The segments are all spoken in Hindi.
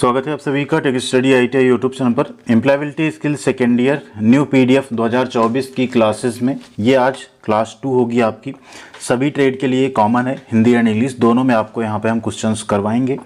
स्वागत है आप सभी का tech study ITI YouTube channel पर। Employability skill second year new PDF 2024 की क्लासेस में ये आज क्लास 2 होगी आपकी। सभी ट्रेड के लिए कॉमन है, हिंदी एंड इंग्लिश दोनों में आपको यहाँ पे हम क्वेश्चंस करवाएंगे।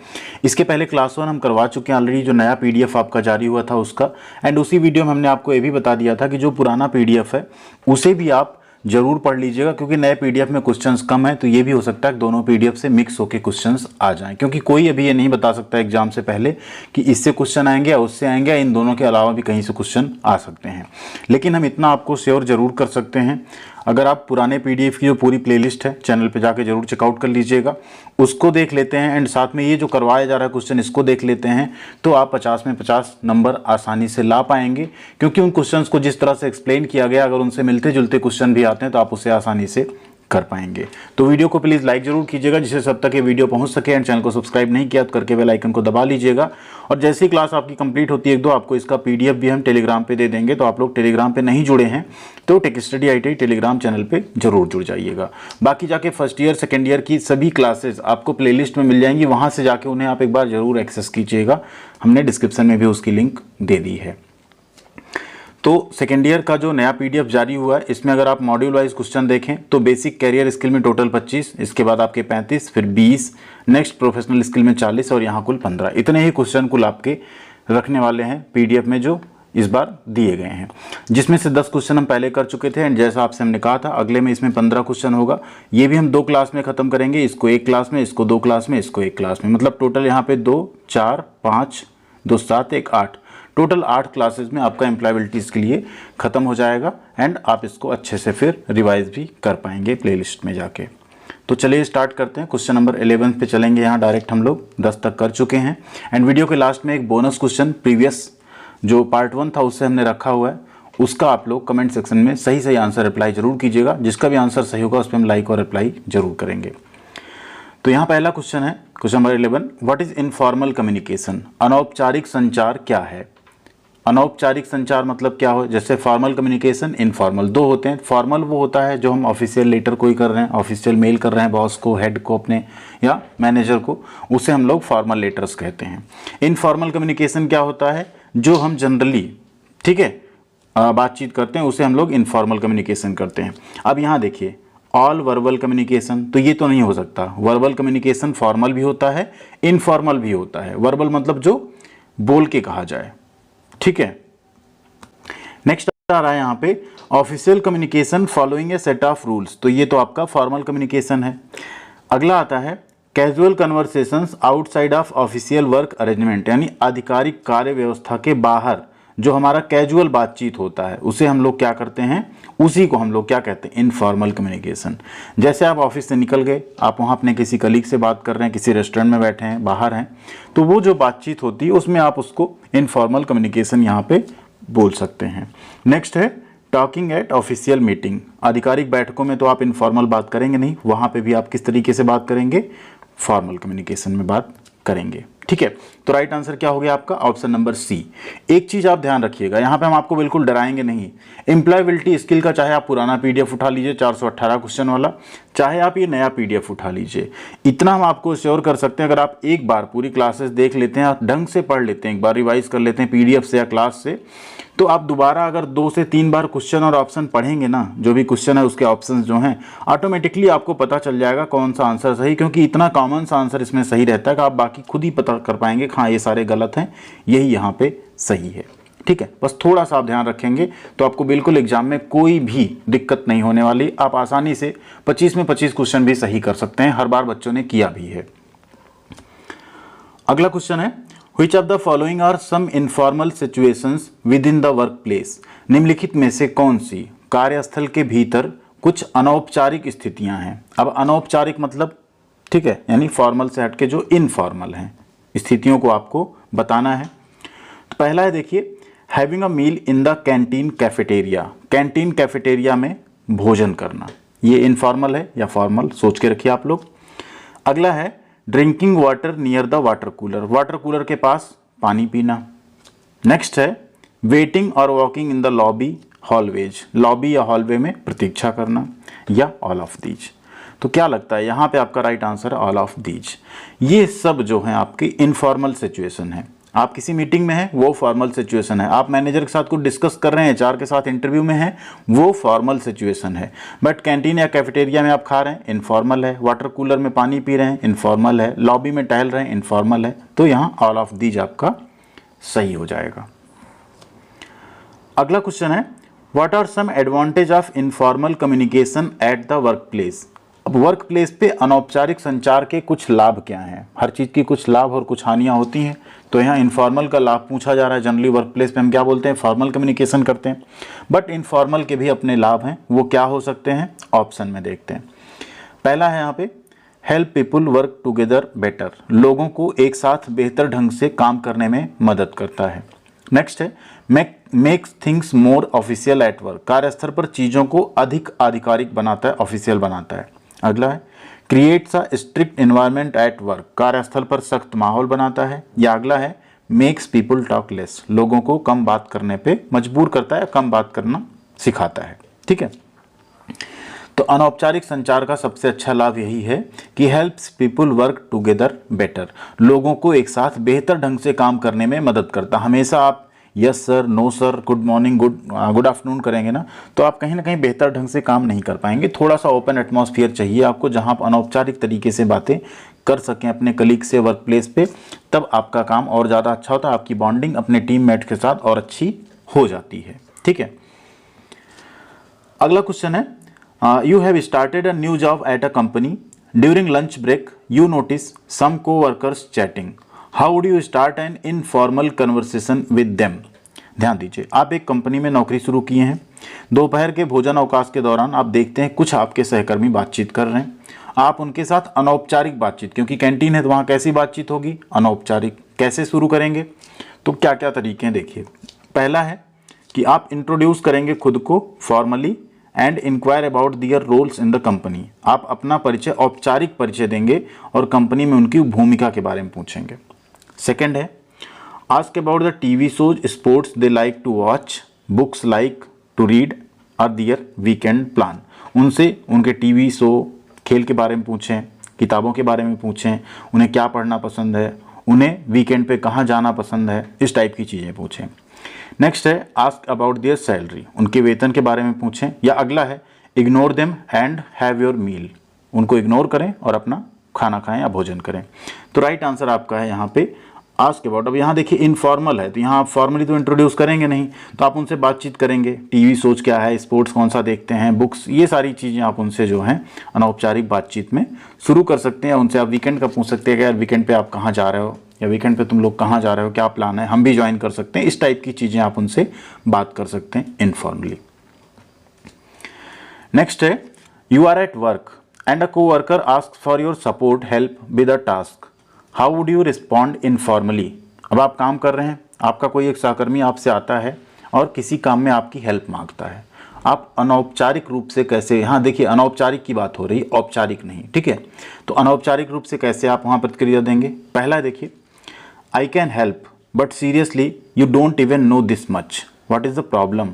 इसके पहले क्लास 1 हम करवा चुके हैं ऑलरेडी, जो नया पीडीएफ आपका जारी हुआ था उसका। एंड उसी वीडियो में हमने आपको ये भी बता दिया था कि जो पुराना पीडीएफ है उसे भी आप जरूर पढ़ लीजिएगा, क्योंकि नए पीडीएफ में क्वेश्चंस कम है, तो ये भी हो सकता है कि दोनों पीडीएफ से मिक्स होकर क्वेश्चंस आ जाएं, क्योंकि कोई अभी ये नहीं बता सकता एग्जाम से पहले कि इससे क्वेश्चन आएंगे या उससे आएंगे, या इन दोनों के अलावा भी कहीं से क्वेश्चन आ सकते हैं। लेकिन हम इतना आपको श्योर जरूर कर सकते हैं, अगर आप पुराने पीडीएफ की जो पूरी प्लेलिस्ट है चैनल पे जाके जरूर चेकआउट कर लीजिएगा, उसको देख लेते हैं एंड साथ में ये जो करवाया जा रहा है क्वेश्चन इसको देख लेते हैं, तो आप 50 में 50 नंबर आसानी से ला पाएंगे। क्योंकि उन क्वेश्चंस को जिस तरह से एक्सप्लेन किया गया, अगर उनसे मिलते जुलते क्वेश्चन भी आते हैं तो आप उसे आसानी से कर पाएंगे। तो वीडियो को प्लीज़ लाइक जरूर कीजिएगा, जिससे सब तक ये वीडियो पहुंच सके। एंड चैनल को सब्सक्राइब नहीं किया तो करके बेल आइकन को दबा लीजिएगा। और जैसी क्लास आपकी कंप्लीट होती है 1-2 आपको इसका पीडीएफ भी हम टेलीग्राम पे दे देंगे, तो आप लोग टेलीग्राम पे नहीं जुड़े हैं तो take study ITI Telegram channel पे जरूर जुड़ जाइएगा। बाकी जाके फर्स्ट ईयर सेकेंड ईयर की सभी क्लासेज आपको प्लेलिस्ट में मिल जाएंगी, वहाँ से जाके उन्हें आप एक बार जरूर एक्सेस कीजिएगा। हमने डिस्क्रिप्शन में भी उसकी लिंक दे दी है। तो सेकेंड ईयर का जो नया पीडीएफ जारी हुआ है, इसमें अगर आप मॉड्यूल वाइज क्वेश्चन देखें तो बेसिक कैरियर स्किल में टोटल 25, इसके बाद आपके 35, फिर 20, नेक्स्ट प्रोफेशनल स्किल में 40 और यहाँ कुल 15। इतने ही क्वेश्चन कुल आपके रखने वाले हैं पीडीएफ में जो इस बार दिए गए हैं, जिसमें से 10 क्वेश्चन हम पहले कर चुके थे। एंड जैसा आपसे हमने कहा था अगले में इसमें 15 क्वेश्चन होगा। ये भी हम 2 क्लास में खत्म करेंगे, इसको 1 क्लास में, इसको 2 क्लास में, इसको 1 क्लास में। मतलब टोटल यहाँ पे 2, 4, 5, 2, 7, 1, 8, टोटल 8 क्लासेस में आपका एम्प्लॉयबिलिटीज़ के लिए ख़त्म हो जाएगा। एंड आप इसको अच्छे से फिर रिवाइज भी कर पाएंगे प्लेलिस्ट में जाके। तो चलिए स्टार्ट करते हैं। क्वेश्चन नंबर 11 पे चलेंगे। यहाँ डायरेक्ट हम लोग 10 तक कर चुके हैं। एंड वीडियो के लास्ट में एक बोनस क्वेश्चन प्रीवियस जो पार्ट 1 था उससे हमने रखा हुआ है, उसका आप लोग कमेंट सेक्शन में सही सही आंसर रिप्लाई जरूर कीजिएगा। जिसका भी आंसर सही होगा उस पर हम लाइक और रिप्लाई जरूर करेंगे। तो यहाँ पहला क्वेश्चन है, question number 11, what is informal communication? अनौपचारिक संचार क्या है? अनौपचारिक संचार मतलब क्या हो? जैसे फॉर्मल कम्युनिकेशन, इनफॉर्मल, 2 होते हैं। फॉर्मल वो होता है जो हम ऑफिशियल लेटर कोई कर रहे हैं, ऑफिशियल मेल कर रहे हैं बॉस को, हेड को अपने या मैनेजर को, उसे हम लोग फॉर्मल लेटर्स कहते हैं। इनफॉर्मल कम्युनिकेशन क्या होता है? जो हम जनरली, ठीक है, बातचीत करते हैं उसे हम लोग इनफॉर्मल कम्युनिकेशन करते हैं। अब यहाँ देखिए, ऑल वर्बल कम्युनिकेशन, तो ये तो नहीं हो सकता। वर्बल कम्युनिकेशन फॉर्मल भी होता है, इनफॉर्मल भी होता है। वर्बल मतलब जो बोल के कहा जाए, ठीक है। नेक्स्ट आ रहा है यहाँ पे official communication following A set of rules, तो ये तो आपका फॉर्मल कम्युनिकेशन है। अगला आता है casual conversations outside of official work arrangement, यानी आधिकारिक कार्य व्यवस्था के बाहर जो हमारा कैजुअल बातचीत होता है उसे हम लोग क्या करते हैं, उसी को हम लोग क्या कहते हैं, इनफॉर्मल कम्युनिकेशन। जैसे आप ऑफिस से निकल गए, आप वहाँ अपने किसी कलीग से बात कर रहे हैं, किसी रेस्टोरेंट में बैठे हैं, बाहर हैं, तो वो जो बातचीत होती है उसमें आप उसको इनफॉर्मल कम्युनिकेशन यहाँ पे बोल सकते हैं। नेक्स्ट है टॉकिंग एट ऑफिशियल मीटिंग। आधिकारिक बैठकों में तो आप इनफॉर्मल बात करेंगे नहीं, वहाँ पे भी आप किस तरीके से बात करेंगे, फॉर्मल कम्युनिकेशन में बात करेंगे, ठीक है। तो राइट आंसर क्या हो गया आपका, ऑप्शन नंबर सी। एक चीज आप ध्यान रखिएगा, यहाँ पे हम आपको बिल्कुल डराएंगे नहीं। एम्प्लॉयबिलिटी स्किल का चाहे आप पुराना पीडीएफ उठा लीजिए 418 क्वेश्चन वाला, चाहे आप ये नया पीडीएफ उठा लीजिए, इतना हम आपको श्योर कर सकते हैं, अगर आप एक बार पूरी क्लासेस देख लेते हैं, आप ढंग से पढ़ लेते हैं, एक बार रिवाइज कर लेते हैं पीडीएफ से या क्लास से, तो आप दोबारा अगर 2 से 3 बार क्वेश्चन और ऑप्शन पढ़ेंगे ना, जो भी क्वेश्चन है उसके ऑप्शन जो हैं, ऑटोमेटिकली आपको पता चल जाएगा कौन सा आंसर सही, क्योंकि इतना कॉमन सा आंसर इसमें सही रहता है कि आप बाकी खुद ही पता कर पाएंगे हाँ ये सारे गलत हैं, यही यहाँ पे सही है, ठीक है। बस थोड़ा सा आप ध्यान रखेंगे तो आपको बिल्कुल एग्जाम में कोई भी दिक्कत नहीं होने वाली। आप आसानी से 25 में 25 क्वेश्चन भी सही कर सकते हैं, हर बार बच्चों ने किया भी है। अगला क्वेश्चन है Which of the following are some informal situations within the workplace? निम्नलिखित में से कौन सी कार्यस्थल के भीतर कुछ अनौपचारिक स्थितियां हैं? अब अनौपचारिक मतलब, ठीक है, यानी फॉर्मल से हटके जो इनफॉर्मल हैं, स्थितियों को आपको बताना है। तो पहला है देखिए, having a meal in the canteen cafeteria. Canteen cafeteria में भोजन करना, ये इनफॉर्मल है या फॉर्मल, सोच के रखिए आप लोग। अगला है drinking water near the water cooler, water cooler के पास पानी पीना। नेक्स्ट है वेटिंग और walking in the lobby hallways, lobby या हॉलवे में प्रतीक्षा करना, या ऑल ऑफ दीज। तो क्या लगता है यहाँ पे आपका राइट आंसर है ऑल ऑफ दीज। ये सब जो है आपकी इनफॉर्मल सिचुएशन है। आप किसी मीटिंग में हैं वो फॉर्मल सिचुएशन है, आप मैनेजर के साथ कुछ डिस्कस कर रहे हैं, एचआर के साथ इंटरव्यू में हैं वो फॉर्मल सिचुएशन है। बट कैंटीन या कैफेटेरिया में आप खा रहे हैं इनफॉर्मल है, वाटर कूलर में पानी पी रहे हैं इनफॉर्मल है, लॉबी में टहल रहे हैं इनफॉर्मल है। तो यहाँ ऑल ऑफ दीज आपका सही हो जाएगा। अगला क्वेश्चन है what are some advantage of informal communication at the workplace. अब वर्क प्लेस पे अनौपचारिक संचार के कुछ लाभ क्या हैं? हर चीज़ की कुछ लाभ और कुछ हानियां होती हैं, तो यहाँ इनफॉर्मल का लाभ पूछा जा रहा है। जनरली वर्क प्लेस पे हम क्या बोलते हैं, फॉर्मल कम्युनिकेशन करते हैं, बट इनफॉर्मल के भी अपने लाभ हैं। वो क्या हो सकते हैं, ऑप्शन में देखते हैं। पहला है यहाँ पे help people work together better, लोगों को एक साथ बेहतर ढंग से काम करने में मदद करता है। नेक्स्ट है makes things more official at work, कार्यस्थल पर चीज़ों को अधिक आधिकारिक बनाता है, ऑफिशियल बनाता है। अगला है creates a strict environment at work, कार्यस्थल पर सख्त माहौल बनाता है। या अगला है मेक्स पीपल टॉक लेस, लोगों को कम बात करने पे मजबूर करता है, कम बात करना सिखाता है। ठीक है, तो अनौपचारिक संचार का सबसे अच्छा लाभ यही है कि helps people work together better, लोगों को एक साथ बेहतर ढंग से काम करने में मदद करता। हमेशा आप yes sir, no sir, good morning, good afternoon करेंगे ना, तो आप कहीं ना कहीं बेहतर ढंग से काम नहीं कर पाएंगे। थोड़ा सा ओपन एटमॉस्फेयर चाहिए आपको, जहां आप अनौपचारिक तरीके से बातें कर सकें अपने कलीग से वर्क प्लेस पे, तब आपका काम और ज़्यादा अच्छा होता है, आपकी बॉन्डिंग अपने टीममेट के साथ और अच्छी हो जाती है। ठीक है, अगला क्वेश्चन है you have started a new job at a company, during lunch break you notice some coworkers chatting, how would you start an informal conversation with them. ध्यान दीजिए, आप एक कंपनी में नौकरी शुरू किए हैं, दोपहर के भोजन अवकाश के दौरान आप देखते हैं कुछ आपके सहकर्मी बातचीत कर रहे हैं, आप उनके साथ अनौपचारिक बातचीत, क्योंकि कैंटीन है तो वहाँ कैसी बातचीत होगी, अनौपचारिक। कैसे शुरू करेंगे, तो क्या क्या तरीके हैं देखिए। पहला है कि आप इंट्रोड्यूस करेंगे खुद को formally and inquire about their roles in the company, आप अपना परिचय, औपचारिक परिचय देंगे और कंपनी में उनकी भूमिका के बारे में पूछेंगे। सेकेंड है ask about the TV shows sports they like to watch, books like to read और दियर वीकेंड प्लान, उनसे उनके टीवी शो, खेल के बारे में पूछें, किताबों के बारे में पूछें, उन्हें क्या पढ़ना पसंद है, उन्हें वीकेंड पे कहाँ जाना पसंद है, इस टाइप की चीज़ें पूछें। नेक्स्ट है आस्क अबाउट दियर सैलरी, उनके वेतन के बारे में पूछें। या अगला है ignore them and have your meal, उनको इग्नोर करें और अपना खाना खाएं या भोजन करें। तो राइट आंसर आपका है यहाँ पे आस्क अबाउट। अब यहाँ देखिए इनफॉर्मल है, तो यहाँ आप फॉर्मली तो इंट्रोड्यूस करेंगे नहीं, तो आप उनसे बातचीत करेंगे, टीवी शोज क्या है, स्पोर्ट्स कौन सा देखते हैं, बुक्स, ये सारी चीज़ें आप उनसे जो हैं अनौपचारिक बातचीत में शुरू कर सकते हैं। उनसे आप वीकेंड का पूछ सकते हैं कि यार वीकेंड पे आप कहाँ जा रहे हो, या वीकेंड पे तुम लोग कहाँ जा रहे हो, क्या प्लान है, हम भी ज्वाइन कर सकते हैं। इस टाइप की चीज़ें आप उनसे बात कर सकते हैं इनफॉर्मली। नेक्स्ट है you are at work and a coworker ask for your support help with a task, how would you respond informally. अब आप काम कर रहे हैं, आपका कोई एक सहकर्मी आपसे आता है और किसी काम में आपकी हेल्प मांगता है, आप अनौपचारिक रूप से कैसे, यहाँ देखिए अनौपचारिक की बात हो रही, औपचारिक नहीं। ठीक है, तो अनौपचारिक रूप से कैसे आप वहाँ प्रतिक्रिया देंगे। पहला देखिए I can help but seriously you don't even know this much, what is the problem,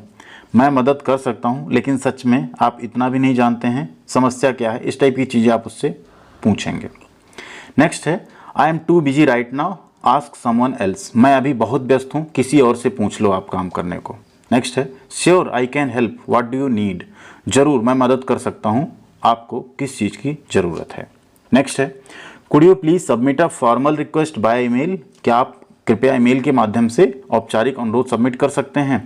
मैं मदद कर सकता हूँ लेकिन सच में आप इतना भी नहीं जानते हैं, समस्या क्या है, इस टाइप की चीज़ें आप उससे पूछेंगे। नेक्स्ट है I am too busy right now ask someone else, मैं अभी बहुत व्यस्त हूँ, किसी और से पूछ लो आप काम करने को। नेक्स्ट है sure I can help what do you need, जरूर मैं मदद कर सकता हूँ, आपको किस चीज़ की ज़रूरत है। नेक्स्ट है could you please submit a formal request by email, क्या आप कृपया ईमेल के माध्यम से औपचारिक अनुरोध सबमिट कर सकते हैं।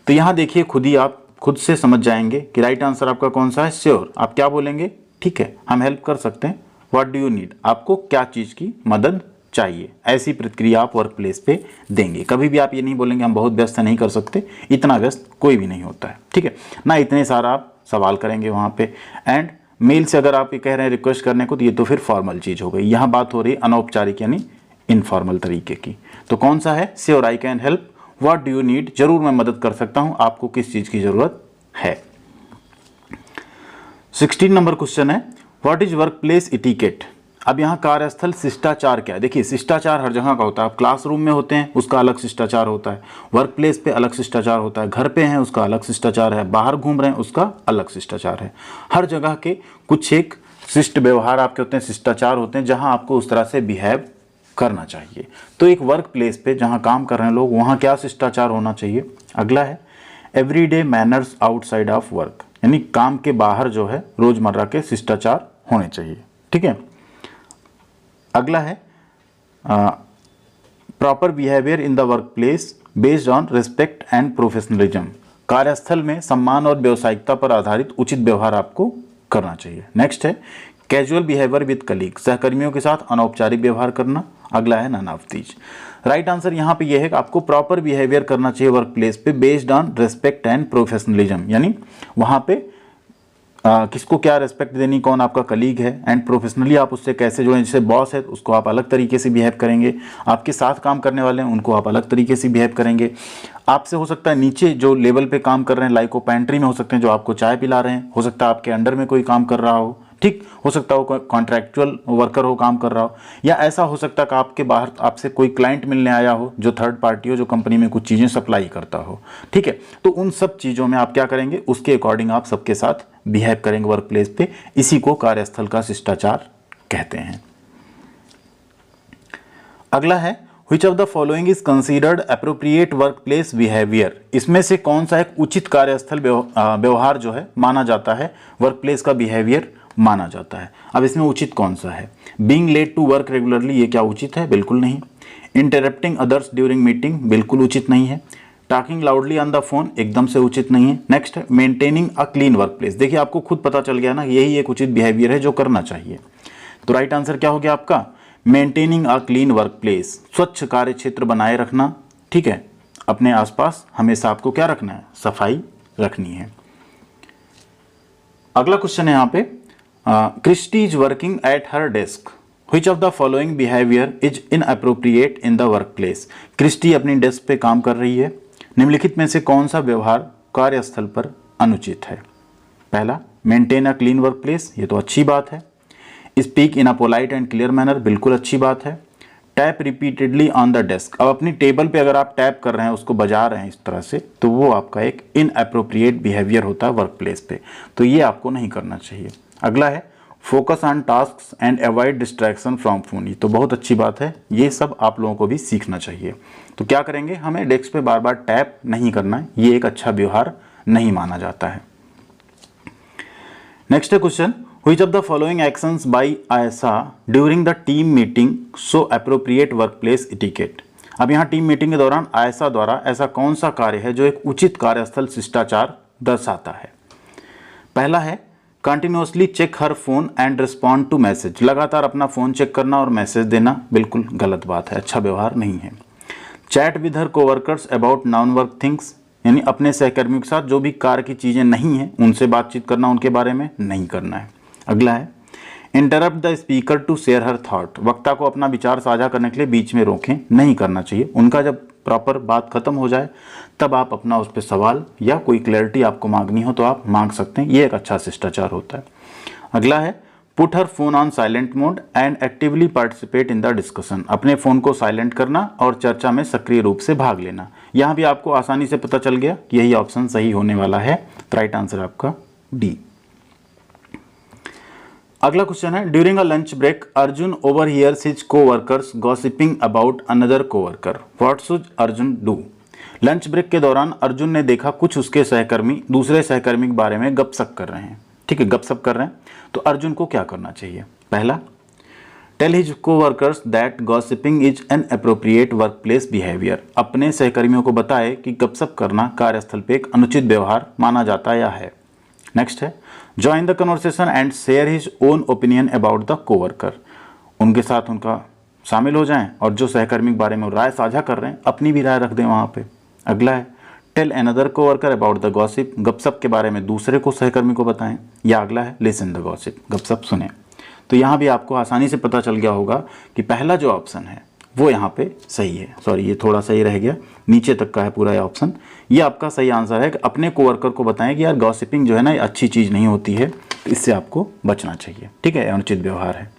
तो यहाँ देखिए खुद ही आप खुद से समझ जाएंगे कि राइट आंसर आपका कौन सा है, श्योर। आप क्या बोलेंगे, ठीक है हम हेल्प कर सकते हैं, व्हाट डू यू नीड, आपको क्या चीज़ की मदद चाहिए, ऐसी प्रतिक्रिया आप वर्क प्लेस पे देंगे। कभी भी आप ये नहीं बोलेंगे हम बहुत व्यस्त नहीं कर सकते, इतना व्यस्त कोई भी नहीं होता है। ठीक है ना, इतने सारा आप सवाल करेंगे वहाँ पे। एंड मेल से अगर आप ये कह रहे हैं रिक्वेस्ट करने को, तो ये तो फिर फॉर्मल चीज़ हो गई, यहाँ बात हो रही है अनौपचारिक यानी इनफॉर्मल तरीके की। तो कौन सा है, sure I can help what do you need, जरूर मैं मदद कर सकता हूँ, आपको किस चीज़ की ज़रूरत है। 16 नंबर क्वेश्चन है व्हाट इज वर्क प्लेस इटिकेट। अब यहाँ कार्यस्थल शिष्टाचार क्या है। देखिए शिष्टाचार हर जगह का होता है, आप क्लासरूम में होते हैं उसका अलग शिष्टाचार होता है, वर्क प्लेस पे अलग शिष्टाचार होता है, घर पे हैं उसका अलग शिष्टाचार है, बाहर घूम रहे हैं उसका अलग शिष्टाचार है। हर जगह के कुछ एक शिष्ट व्यवहार आपके होते हैं, शिष्टाचार होते हैं, जहाँ आपको उस तरह से बिहेव करना चाहिए। तो एक वर्क प्लेस पे जहाँ काम कर रहे हैं लोग, वहाँ क्या शिष्टाचार होना चाहिए। अगला है everyday manners outside of work, यानी काम के बाहर जो है रोजमर्रा के शिष्टाचार होने चाहिए। ठीक है। अगला है proper behaviour in the work place based on respect and professionalism, कार्यस्थल में सम्मान और व्यावसायिकता पर आधारित उचित व्यवहार आपको करना चाहिए। नेक्स्ट है कैजुअल बिहेवियर विद कलीग, सहकर्मियों के साथ अनौपचारिक व्यवहार करना। अगला है none of these. Right answer यहाँ पे यह है कि आपको प्रॉपर बिहेवियर करना चाहिए वर्क प्लेस पे based on respect and professionalism, यानी वहाँ पे किसको क्या रिस्पेक्ट देनी, कौन आपका कलीग है, एंड प्रोफेशनली आप उससे कैसे जुड़े। जैसे बॉस है उसको आप अलग तरीके से बिहेव करेंगे, आपके साथ काम करने वाले हैं उनको आप अलग तरीके से बिहेव करेंगे। आपसे हो सकता है नीचे जो लेवल पे काम कर रहे हैं, लाइक वो पेंट्री में हो सकते हैं जो आपको चाय पिला रहे हैं, हो सकता है आपके अंडर में कोई काम कर रहा हो, ठीक, हो सकता है वो कॉन्ट्रैक्चुअल वर्कर हो, काम कर रहा हो, या ऐसा हो सकता है कि आपके बाहर आपसे कोई क्लाइंट मिलने आया हो जो थर्ड पार्टी हो, जो कंपनी में कुछ चीज़ें सप्लाई करता हो। ठीक है। तो उन सब चीज़ों में आप क्या करेंगे, उसके अकॉर्डिंग आप सबके साथ बिहेव करेंगे वर्क प्लेस पे। इसी को कार्यस्थल का शिष्टाचार कहते हैं। अगला है Which of the following is considered appropriate workplace behavior, इसमें से कौन सा एक उचित कार्यस्थल व्यवहार जो है माना जाता है, वर्क प्लेस का बिहेवियर माना जाता है। अब इसमें उचित कौन सा है। Being late to work regularly, ये क्या उचित है, बिल्कुल नहीं। इंटरप्टिंग अदर्स ड्यूरिंग मीटिंग, बिल्कुल उचित नहीं है। Talking loudly on the phone, एकदम से उचित नहीं है। नेक्स्ट है maintaining a clean work place, देखिए आपको खुद पता चल गया ना, यही एक उचित बिहेवियर है जो करना चाहिए। तो राइट आंसर क्या हो गया आपका, maintaining a clean work place, स्वच्छ कार्य क्षेत्र बनाए रखना। ठीक है, अपने आसपास हमेशा आपको क्या रखना है, सफाई रखनी है। अगला क्वेश्चन है यहाँ पे Christy is working at her desk, which of the following behaviour is inappropriate in the workplace. Christy अपनी डेस्क पे काम कर रही है, निम्नलिखित में से कौन सा व्यवहार कार्यस्थल पर अनुचित है। पहला maintain a clean work place, ये तो अच्छी बात है। Speak in a polite and clear manner, बिल्कुल अच्छी बात है। Tap repeatedly on the desk, अब अपनी टेबल पे अगर आप टैप कर रहे हैं, उसको बजा रहे हैं इस तरह से, तो वो आपका एक इनअप्रोप्रिएट बिहेवियर होता है वर्क प्लेस पे, तो ये आपको नहीं करना चाहिए। अगला है focus on tasks and avoid distraction from phone, ये तो बहुत अच्छी बात है, ये सब आप लोगों को भी सीखना चाहिए। तो क्या करेंगे, हमें डेस्क पे बार बार टैप नहीं करना है, ये एक अच्छा व्यवहार नहीं माना जाता है। नेक्स्ट है question, Which of the following actions by ASA during the team meeting show appropriate workplace etiquette? अब यहाँ टीम मीटिंग के दौरान ASA द्वारा ऐसा कौन सा कार्य है जो एक उचित कार्यस्थल शिष्टाचार दर्शाता है। पहला है continuously check her phone and respond to message, लगातार अपना फोन चेक करना और मैसेज देना बिल्कुल गलत बात है, अच्छा व्यवहार नहीं है। Chat with her coworkers about non work things, यानी अपने सहकर्मियों के साथ जो भी कार्य की चीज़ें नहीं हैं उनसे बातचीत करना, उनके बारे में नहीं करना है। अगला है interrupt the speaker to share her thought, वक्ता को अपना विचार साझा करने के लिए बीच में रोकें नहीं करना चाहिए, उनका जब प्रॉपर बात खत्म हो जाए तब आप अपना उस पर सवाल या कोई क्लैरिटी आपको मांगनी हो तो आप मांग सकते हैं, ये एक अच्छा शिष्टाचार होता है। अगला है put her phone on silent mode and actively participate in the discussion, अपने फ़ोन को साइलेंट करना और चर्चा में सक्रिय रूप से भाग लेना। यहाँ भी आपको आसानी से पता चल गया कि यही ऑप्शन सही होने वाला है, तो राइट आंसर आपका डी। अगला क्वेश्चन है during a lunch break Arjun overhears his coworkers gossiping about another coworker, what should Arjun do. Lunch break के दौरान अर्जुन ने देखा कुछ उसके सहकर्मी दूसरे सहकर्मी के बारे में गपशप कर रहे हैं। ठीक है, गपशप कर रहे हैं, तो अर्जुन को क्या करना चाहिए। पहला tell his coworkers that gossiping is inappropriate workplace behaviour, अपने सहकर्मियों को बताए कि गपशप करना कार्यस्थल पे एक अनुचित व्यवहार माना जाता या है। नेक्स्ट है join the conversation and share his own opinion about the co-worker, उनके साथ उनका शामिल हो जाएं और जो सहकर्मी के बारे में राय साझा कर रहे हैं अपनी भी राय रख दें वहाँ पे। अगला है tell another coworker about the gossip, गपशप के बारे में दूसरे को सहकर्मी को बताएं। या अगला है लिसन द गॉसिप, गपशप सुने। तो यहाँ भी आपको आसानी से पता चल गया होगा कि पहला जो ऑप्शन है वो यहाँ पे सही है। सॉरी, ये थोड़ा सही रह गया, नीचे तक का है पूरा ये ऑप्शन। ये आपका सही आंसर है कि अपने कोवर्कर को बताएं कि यार गॉसिपिंग जो है ना ये अच्छी चीज़ नहीं होती है, तो इससे आपको बचना चाहिए। ठीक है, अनुचित व्यवहार है।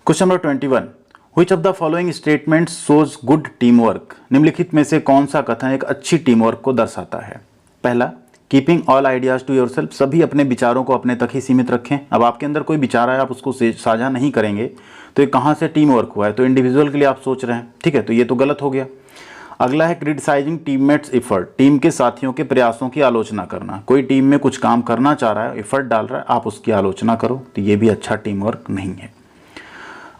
Question number 21, which of the following statement shows good team work, निम्नलिखित में से कौन सा कथन एक अच्छी टीम वर्क को दर्शाता है। पहला keeping all ideas to yourself, सभी अपने विचारों को अपने तक ही सीमित रखें। अब आपके अंदर कोई विचार है, आप उसको साझा नहीं करेंगे तो ये कहाँ से टीम वर्क हुआ है, तो इंडिविजुअल के लिए आप सोच रहे हैं, ठीक है, तो ये तो गलत हो गया। अगला है क्रिटिसाइजिंग टीममेट्स एफर्ट, टीम के साथियों के प्रयासों की आलोचना करना। कोई टीम में कुछ काम करना चाह रहा है, एफर्ट डाल रहा है, आप उसकी आलोचना करो, तो ये भी अच्छा टीम वर्क नहीं है।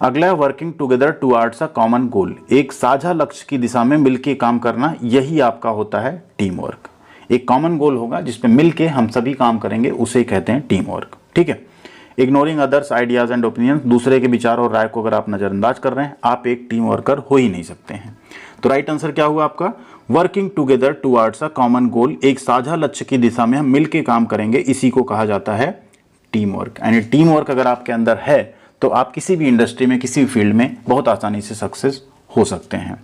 अगला है working together towards a common goal, एक साझा लक्ष्य की दिशा में मिलकर काम करना, यही आपका होता है टीम वर्क। एक कॉमन गोल होगा जिसपे मिलके हम सभी काम करेंगे, उसे कहते हैं टीम वर्क, ठीक है। Ignoring others ideas and opinion, दूसरे के विचार और राय को अगर आप नज़रअंदाज कर रहे हैं, आप एक टीम वर्कर हो ही नहीं सकते हैं। तो राइट आंसर क्या हुआ आपका, working together towards a common goal, एक साझा लक्ष्य की दिशा में हम मिलके काम करेंगे, इसी को कहा जाता है टीम वर्क। यानी टीम वर्क अगर आपके अंदर है तो आप किसी भी इंडस्ट्री में, किसी भी फील्ड में बहुत आसानी से सक्सेस हो सकते हैं।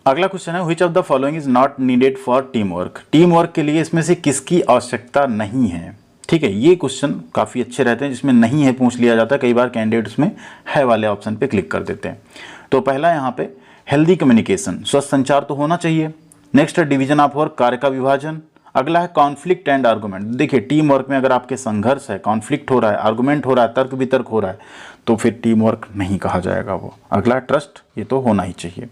अगला क्वेश्चन है, which of the following is not needed for team work, team work के लिए इसमें से किसकी आवश्यकता नहीं है, ठीक है। ये क्वेश्चन काफ़ी अच्छे रहते हैं, जिसमें नहीं है पूछ लिया जाता है, कई बार कैंडिडेट उसमें है वाले ऑप्शन पे क्लिक कर देते हैं। तो पहला यहाँ पे हेल्दी कम्युनिकेशन, स्वस्थ संचार तो होना चाहिए। नेक्स्ट है डिवीजन ऑफ वर्क, कार्य का विभाजन। अगला है कॉन्फ्लिक्ट एंड आर्गुमेंट, देखिए टीम वर्क में अगर आपके संघर्ष है, कॉन्फ्लिक्ट हो रहा है, आर्गुमेंट हो रहा है, तर्क वितर्क हो रहा है, तो फिर टीम वर्क नहीं कहा जाएगा वो। अगला ट्रस्ट, ये तो होना ही चाहिए।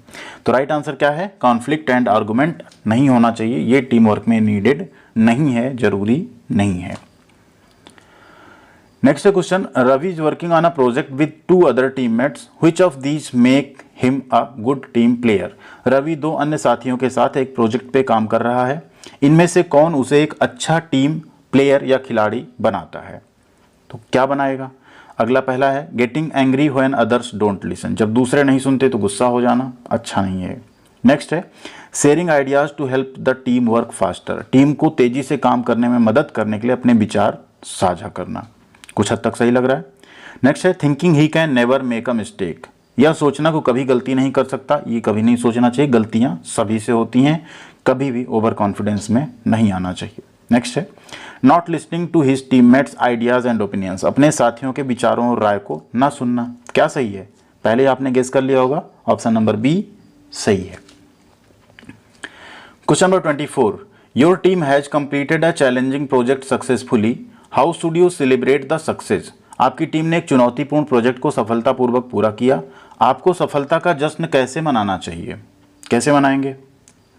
तो राइट आंसर क्या है, कॉन्फ्लिक्ट एंड आर्गुमेंट नहीं होना चाहिए, ये टीम वर्क में नीडेड नहीं है, जरूरी नहीं है। Next question, Ravi is working on a project with 2 other teammates, which of these make him a good team player. Ravi 2 अन्य साथियों के साथ एक प्रोजेक्ट पे काम कर रहा है, इनमें से कौन उसे एक अच्छा टीम प्लेयर या खिलाड़ी बनाता है, तो क्या बनाएगा। अगला पहला है getting angry when others don't listen, जब दूसरे नहीं सुनते तो गुस्सा हो जाना, अच्छा नहीं है। नेक्स्ट है sharing ideas to help the team work faster, team को तेजी से काम करने में मदद करने के लिए अपने विचार साझा करना, कुछ हद तक सही लग रहा है। नेक्स्ट है thinking he can never make a mistake, यह सोचना को कभी गलती नहीं कर सकता, ये कभी नहीं सोचना चाहिए, गलतियां सभी से होती हैं, कभी भी ओवर कॉन्फिडेंस में नहीं आना चाहिए। नेक्स्ट है not listening to his teammates ideas and opinions, अपने साथियों के विचारों और राय को ना सुनना, क्या सही है, पहले आपने गेस कर लिया होगा, ऑप्शन नंबर बी सही है। Question number 24, your team has completed a challenging project successfully, how should you celebrate the success. आपकी टीम ने एक चुनौतीपूर्ण प्रोजेक्ट को सफलतापूर्वक पूरा किया, आपको सफलता का जश्न कैसे मनाना चाहिए, कैसे मनाएंगे।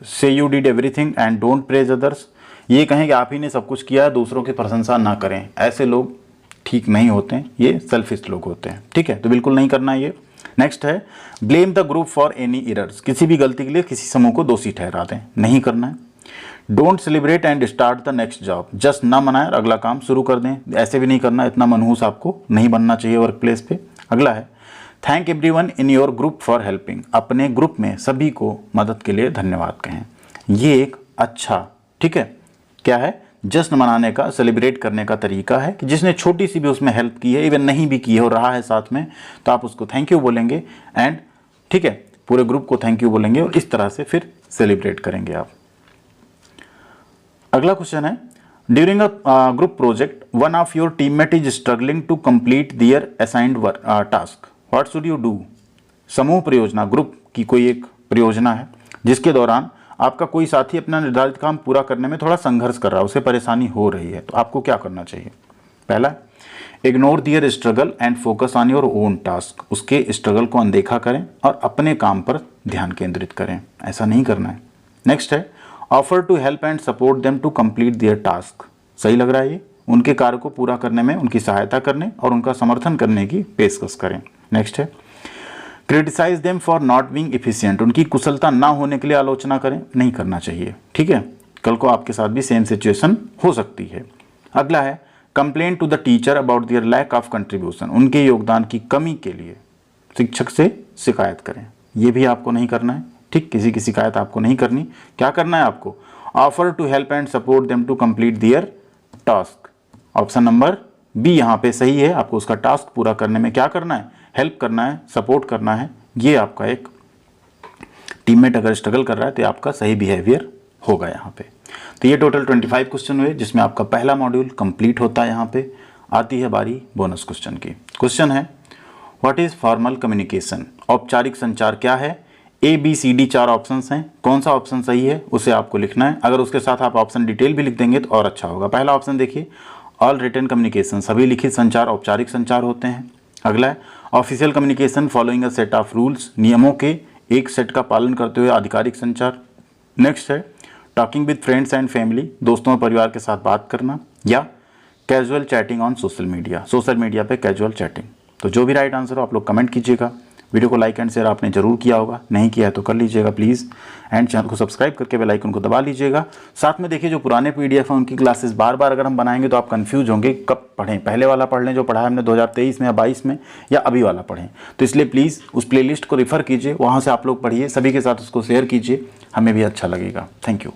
से you did everything and don't praise others, ये कहें कि आप ही ने सब कुछ किया है, दूसरों की प्रशंसा ना करें, ऐसे लोग ठीक नहीं होते हैं, ये सेल्फिश लोग होते हैं, ठीक है, तो बिल्कुल नहीं करना है ये। नेक्स्ट है blame the group for any errors, किसी भी गलती के लिए किसी समूह को दोषी ठहरा दें, नहीं करना है। Don't celebrate and start the next job, just ना मनाएं और अगला काम शुरू कर दें, ऐसे भी नहीं करना, इतना मनहूस आपको नहीं बनना चाहिए वर्क प्लेस पे। अगला है thank everyone in your group for helping, अपने ग्रुप में सभी को मदद के लिए धन्यवाद कहें, ये एक अच्छा, ठीक है, क्या है, जश्न मनाने का, सेलिब्रेट करने का तरीका है कि जिसने छोटी सी भी उसमें हेल्प की है, इवन नहीं भी की है और रहा है साथ में, तो आप उसको थैंक यू बोलेंगे एंड, ठीक है, पूरे ग्रुप को थैंक यू बोलेंगे और इस तरह से फिर सेलिब्रेट करेंगे आप। अगला क्वेश्चन है during a group project one of your teammate is struggling to complete their assigned task, what should you do. समूह परियोजना, ग्रुप की कोई एक परियोजना है जिसके दौरान आपका कोई साथी अपना निर्धारित काम पूरा करने में थोड़ा संघर्ष कर रहा है, उसे परेशानी हो रही है, तो आपको क्या करना चाहिए। पहला, ignore their struggle and focus on your own task, उसके स्ट्रगल को अनदेखा करें और अपने काम पर ध्यान केंद्रित करें, ऐसा नहीं करना है। नेक्स्ट है offer to help and support them to complete their task, सही लग रहा है ये, उनके कार्य को पूरा करने में उनकी सहायता करने और उनका समर्थन करने की पेशकश करें। नेक्स्ट है criticise them for not being efficient, उनकी कुशलता ना होने के लिए आलोचना करें, नहीं करना चाहिए, ठीक है, कल को आपके साथ भी सेम सिचुएशन हो सकती है। अगला है complain to the teacher about their lack of contribution, उनके योगदान की कमी के लिए शिक्षक से शिकायत करें, ये भी आपको नहीं करना है, ठीक, किसी की शिकायत आपको नहीं करनी। क्या करना है आपको, offer to help and support them to complete their task, option number B यहाँ पे सही है, आपको उसका टास्क पूरा करने में क्या करना है, हेल्प करना है, सपोर्ट करना है, ये आपका एक टीममेट अगर स्ट्रगल कर रहा है तो आपका सही बिहेवियर होगा यहाँ पे। तो ये टोटल 25 क्वेश्चन हुए जिसमें आपका पहला मॉड्यूल कंप्लीट होता है। यहाँ पे आती है बारी बोनस क्वेश्चन की। क्वेश्चन है व्हाट इज फॉर्मल कम्युनिकेशन, औपचारिक संचार क्या है। ABCD 4 ऑप्शंस हैं, कौन सा ऑप्शन सही है उसे आपको लिखना है। अगर उसके साथ आप ऑप्शन डिटेल भी लिख देंगे तो और अच्छा होगा। पहला ऑप्शन देखिए, ऑल रिटन कम्युनिकेशन, सभी लिखित संचार औपचारिक संचार होते हैं। अगला है official communication following a set of rules, नियमों के एक सेट का पालन करते हुए आधिकारिक संचार। नेक्स्ट है talking with friends and family, दोस्तों और परिवार के साथ बात करना। या casual chatting on social media, social media पे कैजुअल चैटिंग। तो जो भी राइट आंसर हो आप लोग कमेंट कीजिएगा। वीडियो को लाइक एंड शेयर आपने जरूर किया होगा, नहीं किया है तो कर लीजिएगा प्लीज़। एंड चैनल को सब्सक्राइब करके बेल आइकन को दबा लीजिएगा। साथ में देखिए जो पुराने PDF हैं उनकी क्लासेस बार बार अगर हम बनाएंगे तो आप कंफ्यूज होंगे कब पढ़ें, पहले वाला पढ़ लें जो पढ़ा है हमने 2023 में या 22 में, या अभी वाला पढ़ें। तो इसलिए प्लीज़ उस प्लेलिस्ट को रिफ़र कीजिए, वहाँ से आप लोग पढ़िए, सभी के साथ उसको शेयर कीजिए, हमें भी अच्छा लगेगा। Thank you.